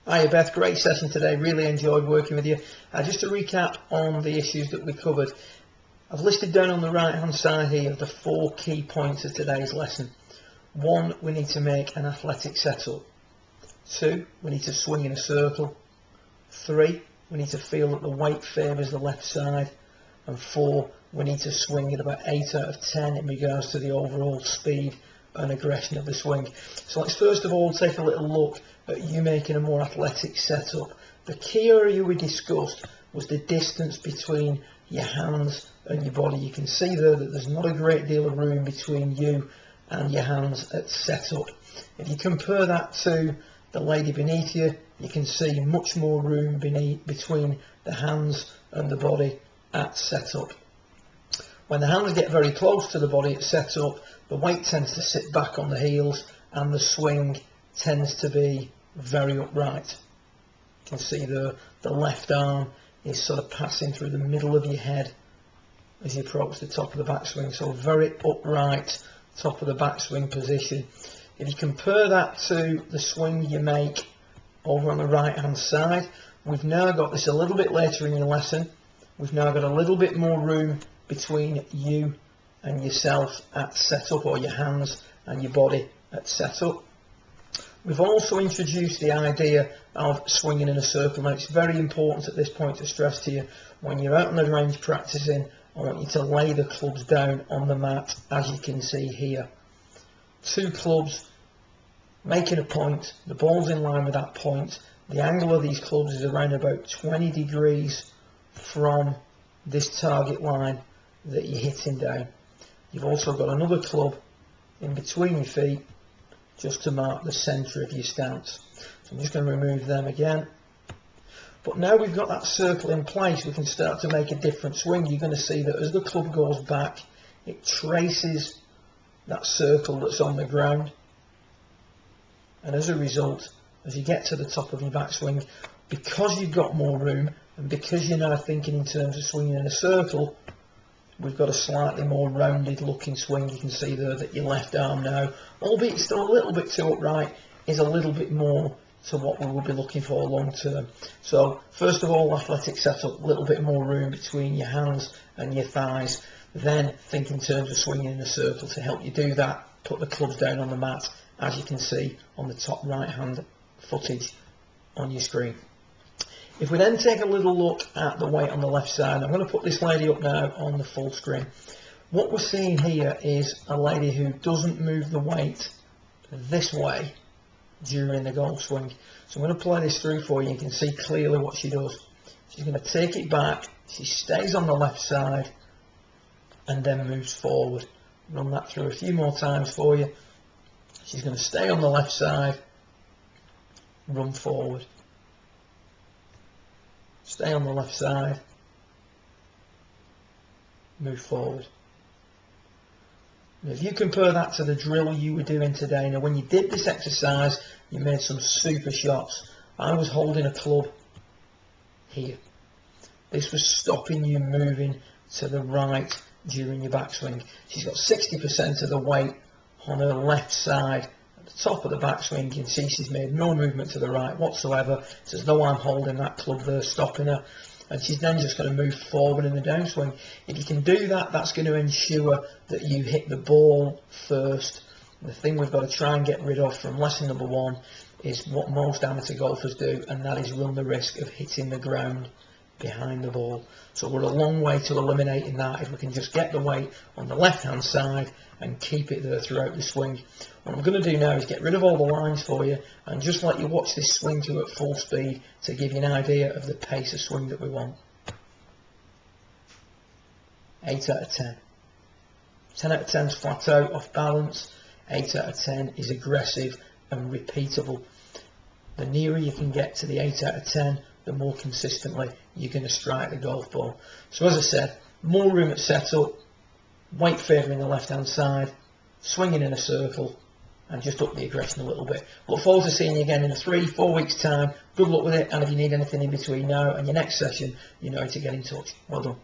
Hiya Beth, great session today, really enjoyed working with you. Just to recap on the issues that we covered, I've listed down on the right hand side here the 4 key points of today's lesson. 1, we need to make an athletic setup. 2, we need to swing in a circle. 3, we need to feel that the weight favours the left side. And 4, we need to swing at about 8 out of 10 in regards to the overall speed and aggression of the swing. So let's first of all take a little look at you making a more athletic setup. The key area we discussed was the distance between your hands and your body. You can see there that there's not a great deal of room between you and your hands at setup. If you compare that to the lady beneath you, you can see much more room between the hands and the body at setup. When the hands get very close to the body at setup, the weight tends to sit back on the heels and the swing tends to be very upright. You can see the left arm is sort of passing through the middle of your head as you approach the top of the backswing, so very upright top of the backswing position. If you compare that to the swing you make over on the right hand side, we've now got this a little bit later in your lesson, we've now got a little bit more room between you and yourself at setup, or your hands and your body at setup. We've also introduced the idea of swinging in a circle. Now it's very important at this point to stress to you, when you're out on the range practicing, I want you to lay the clubs down on the mat as you can see here. 2 clubs making a point, the ball's in line with that point. The angle of these clubs is around about 20 degrees from this target line that you're hitting down. You've also got another club in between your feet just to mark the centre of your stance. So I'm just going to remove them again. But now we've got that circle in place, we can start to make a different swing. You're going to see that as the club goes back, it traces that circle that's on the ground. And as a result, as you get to the top of your backswing, because you've got more room and because you're now thinking in terms of swinging in a circle, we've got a slightly more rounded looking swing. You can see there that your left arm now, albeit still a little bit too upright, is a little bit more to what we will be looking for long term. So first of all, athletic setup, a little bit more room between your hands and your thighs. Then think in terms of swinging in a circle. To help you do that, put the clubs down on the mat as you can see on the top right hand footage on your screen. If we then take a little look at the weight on the left side, I'm going to put this lady up now on the full screen. What we're seeing here is a lady who doesn't move the weight this way during the golf swing. So I'm going to play this through for you. You can see clearly what she does. She's going to take it back, she stays on the left side and then moves forward. Run that through a few more times for you. She's going to stay on the left side, run forward. Stay on the left side, move forward. Now if you compare that to the drill you were doing today, now when you did this exercise, you made some super shots. I was holding a club here. This was stopping you moving to the right during your backswing. She's got 60% of the weight on her left side. At the top of the backswing, you can see she's made no movement to the right whatsoever. It's as though I'm holding that club there, stopping her. And she's then just going to move forward in the downswing. If you can do that, that's going to ensure that you hit the ball first. The thing we've got to try and get rid of from lesson number 1 is what most amateur golfers do, and that is run the risk of hitting the ground behind the ball. So we're a long way to eliminating that if we can just get the weight on the left hand side and keep it there throughout the swing. What I'm going to do now is get rid of all the lines for you and just let you watch this swing through at full speed to give you an idea of the pace of swing that we want. 8 out of 10. 10 out of 10 is flat out, off balance. 8 out of 10 is aggressive and repeatable. The nearer you can get to the 8 out of 10, the more consistently you're going to strike the golf ball. So as I said, more room at setup, weight favouring the left hand side, swinging in a circle, and just up the aggression a little bit. Look forward to seeing you again in 3-4 weeks time. Good luck with it, and if you need anything in between now and your next session, you know how to get in touch. Well done.